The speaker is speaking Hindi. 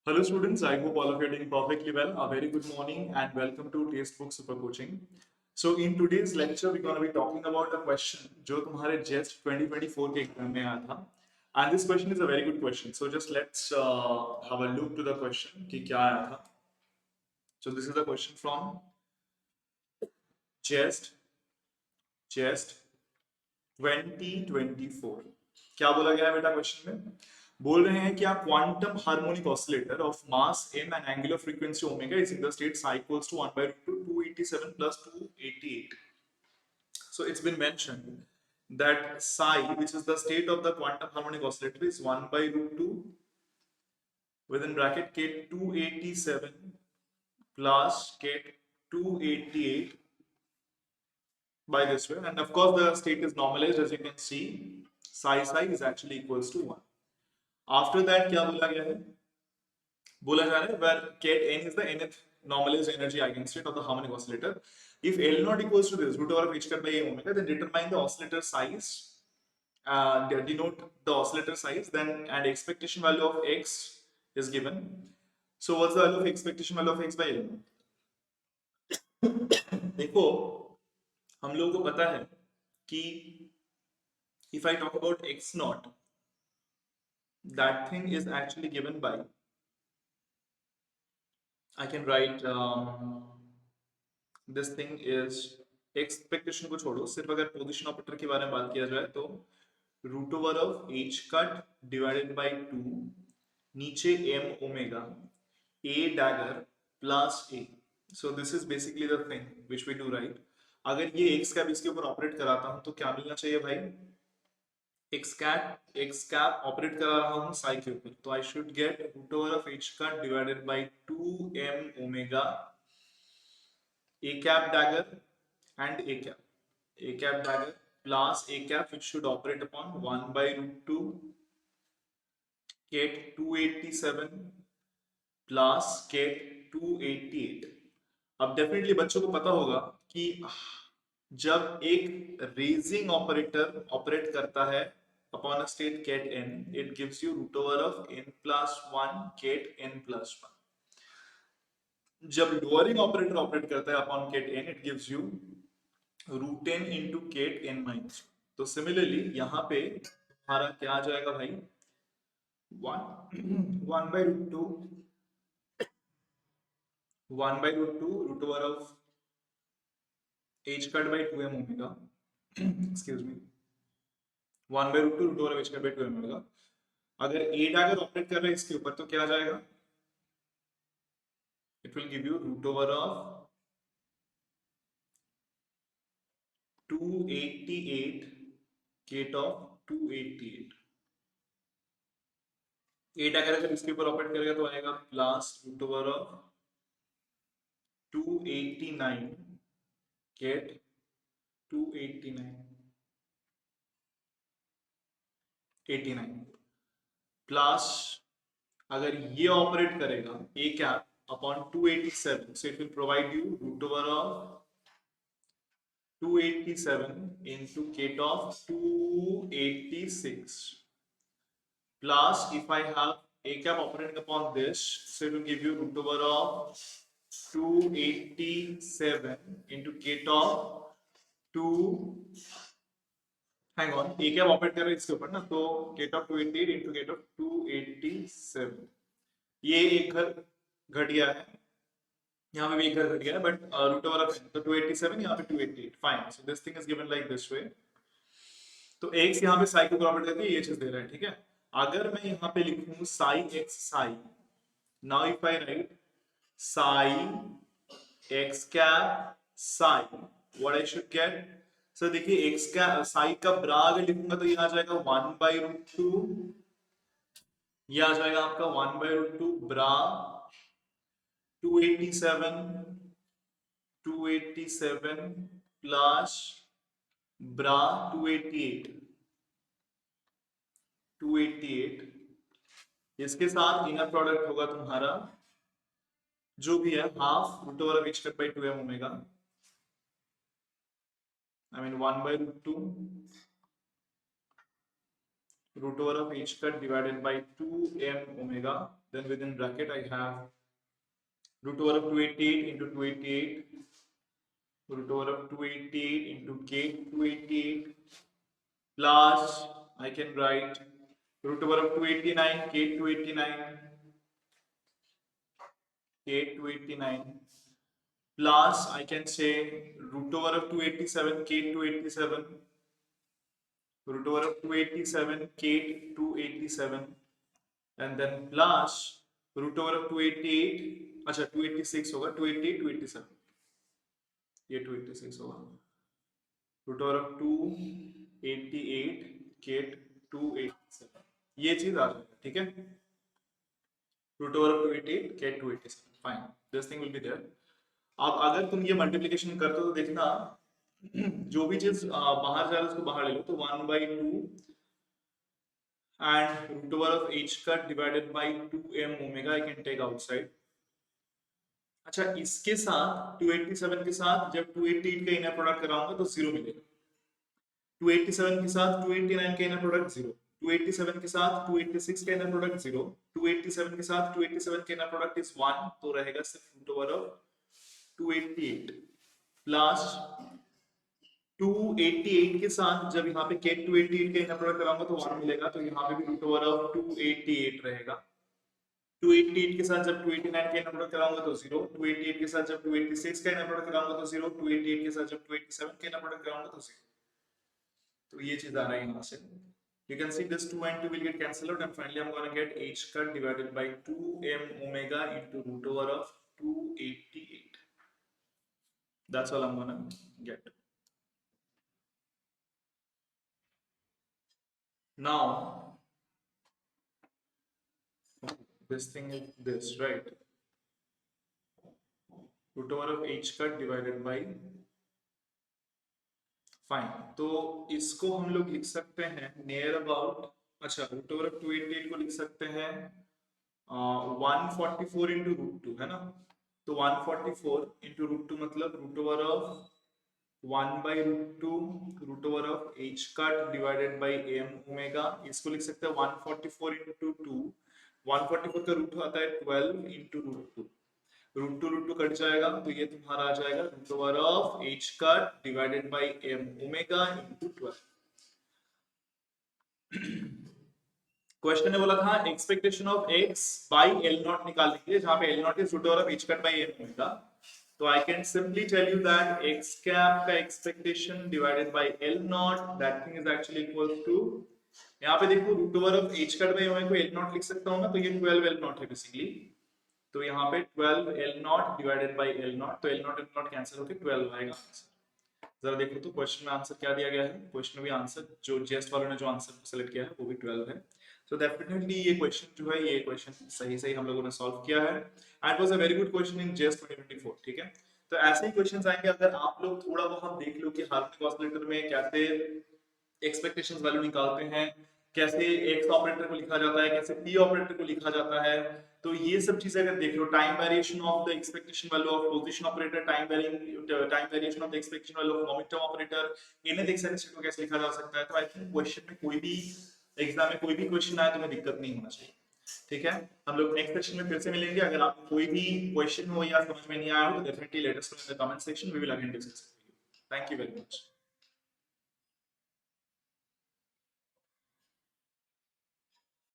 Hello students, I hope all of you are doing perfectly well. A very good morning and welcome to Textbook Super Coaching. So in today's lecture, we're going to be talking about a question जो तुम्हारे JEST 2024 के एग्जाम में आया था. And this question is a very good question. So just let's have a look to the question कि क्या आया था. So this is a question from JEST 2024. क्या बोला गया है बेटा क्वेश्चन में? बोल रहे हैं कि a quantum harmonic oscillator of mass m and angular frequency omega is in the state psi equals to 1 by root 2 287 plus 288. So it's been mentioned that psi, which is the state of the quantum harmonic oscillator, is 1 by root 2 within bracket k 287 plus k 288 by this way, and of course the state is normalized. As you can see, psi is actually equals to 1. After that क्या बोला गया है? बोला जा रहा है where ket n is the nth normalized energy eigenstate of the harmonic oscillator. If L not equals to this root over of h cut by a omega, then determine the oscillator size, denote the oscillator size, then and expectation value of x is given. So what's the value of expectation value of x by L? देखो, हम लोगों को पता है कि if I talk about x naught, that thing is actually given by, I can write this thing is, expectation को छोड़ो, सिर्फ अगर पोजीशन ऑपरेटर के बारे में बात किया जाए तो root over of h cut divided by 2 नीचे m omega a dagger plus a. So this is basically the thing which we do, right? अगर ये x कैप इसके ऊपर ऑपरेट कराता हूं तो क्या मिलना चाहिए भाई? x cap ऑपरेट करा रहा हूं psi के ऊपर, तो I should get root over of h cut divided by 2m omega a cap dagger and a cap dagger plus a cap, which should operate upon 1 by root 2 get 287 plus get 288. अब डेफिनेटली बच्चों को पता होगा कि जब एक रेजिंग ऑपरेटर ऑपरेट करता है upon a state ket n, it gives you root over of n plus 1 ket n plus 1. जब लोअरिंग ऑपरेटर ऑपरेट करता है upon ket n, it gives you root n into ket n minus. तो सिमिलरली यहाँ पे हमारा क्या आ जाएगा भाई? 1 by root 2 root over of h cut by 2m omega excuse me 1 by root 2 root over of h cut by 2m omega. अगर a डैगर ऑपरेट कर रहा है इसके ऊपर तो क्या आ जाएगा? It will give you root over of 288 ket of 288. A dagger अगर इसके ऊपर ऑपरेट करेगा तो आएगा plus root over of 289 get 289 plus अगर ये ऑपरेट करेगा a cap upon 287, so it will provide you root over of 287 into kate of 286 plus if I have a cap operating upon this, so it will give you root over of 287 into kate of 2, hang on, a cap operate कर रहे हैं इसके ऊपर ना, तो ket of 288 into ket of 287. ये एक घर घट गया है, यहाँ पे भी एक घर घट गया है, बट रूट ओवर ऑफ तो 287, यहाँ पे 288. Fine, so this thing is given like this way. तो x यहाँ पे साई को ऑपरेट करके ये चीज दे रहा है, ठीक है. अगर मैं यहाँ पे लिखूं Sai x Sai, now if I right Sai x cap Sai, what I should gate? Sir देखिए x का साई का ब्रा अगर लिखूंगा तो ये आ जाएगा 1 by root 2, ये आ जाएगा आपका 1 by root 2 ब्रा 287 प्लस ब्रा 288. इसके साथ इनर प्रोडक्ट होगा तुम्हारा जो भी है half root over h cut by 2m omega, I mean 1 by root 2 root over of h cut divided by 2m omega. Then within bracket I have root over of 288 into 288, root over of 288 into k 288 plus I can write root over of 289 k 289 k 289 plus I can say root over of 287 k 287 root over of 287 k 287 and then plus root over of 288 अच्छा 286 होगा 288 287 ये 286 होगा root over of 288 k 287 ये चीज आ जाएगा ठीक है root over of 288 k 287 fine this thing will be there अब अगर तुम ये मल्टीप्लिकेशन करते हो तो देखना जो भी चीज बाहर जा रहा है उसको बाहर ले लो तो 1/2 and root over of h cut divided by 2m omega I can take outside. अच्छा इसके साथ 287 के साथ जब 288 का इनर प्रोडक्ट कराऊंगा तो 0 मिलेगा 287 के साथ 289 का इनर प्रोडक्ट 0 287 के साथ 286 का इनर प्रोडक्ट 0 287 के साथ 287 का इनर प्रोडक्ट इज 1 तो रहेगा सिर्फ रूट ओवर ऑफ 288 प्लस 288 के साथ जब यहाँ पे k 288 का इनर प्रोडक्ट कराऊंगा तो 1 मिलेगा तो यहाँ पे भी रूट ओवर ऑफ 288 रहेगा 288 के साथ जब 289 का इनर प्रोडक्ट कराऊंगा तो 0 288 के साथ जब 286 का इनर प्रोडक्ट कराऊंगा तो 0 288 के साथ जब 287 का इनर प्रोडक्ट कराऊंगा तो 0 तो ये चीज आ रहा है यहाँ से you can see this 2 and 2 will get cancelled out and finally I'm going to get h cut divided by 2m omega into root over of 288 that's all I'm going to get. Now this thing is this right root over of h cut divided by fine तो इसको हम लोग लिख सकते हैं नियर अबाउट अच्छा रूट ओवर ऑफ 288 को लिख सकते हैं 144 इंटू रूट 2 है ना तो 144 इंटू रूट 2 मतलब root over of 1 by root 2 root over of h cut divided by m omega इसको लिख सकते हैं 144 इंटू 2 144 का रूट आता है 12 इंटू रूट 2 कट जाएगा तो ये तुम्हारा आ जाएगा root over of h cut divided by m omega into 12 question ने बोला था expectation of x by l naught निकाल लीजिए जहां पे l naught is root over of h cut by m omega तो I can simply tell you that x cap का expectation divided by l naught that thing is actually equals to यहां पे देखो root over of h cut by omega को l नॉट लिख सकता हूं ना तो ये 12 l नॉट है बेसिकली तो यहाँ पे 12 L not divided by L not तो L नॉट कैंसिल होकर 12 आएगा जरा देखो तो क्वेश्चन में आंसर क्या दिया गया है क्वेश्चन में भी आंसर जो जेस्ट वालों ने जो आंसर सेलेक्ट किया है वो भी 12 है सो डेफिनेटली ये क्वेश्चन जो है ये क्वेश्चन सही हम लोगों ने सॉल्व किया है and was a very good question in JEST 2024 ठीक है तो ऐसे ही क्वेश्चंस आएंगे अगर आप लोग थोड़ा बहुत देख लो कि हार्मोनिक ऑसिलेटर में कैसे एक्सपेक्टेशंस वैल्यू निकालते हैं कैसे एक्स ऑपरेटर को लिखा जाता है कैसे पी ऑपरेटर को लिखा जाता है तो ये सब चीजें अगर देख लो time variation of the expectation value of position operator time variation of the expectation value of momentum operator इन्हें देख सकते को कैसे लिखा जा सकता है तो आई थिंक क्वेश्चन में कोई भी एग्जाम में कोई भी क्वेश्चन आए तो हमें दिक्कत नहीं होना चाहिए ठीक है हम लोग नेक्स्ट सेशन में फिर से मिलेंगे अगर आपको कोई भी क्वेश्चन हो या समझ में नहीं आया हो तो definitely let us know in the comment section we will again discuss thank you very much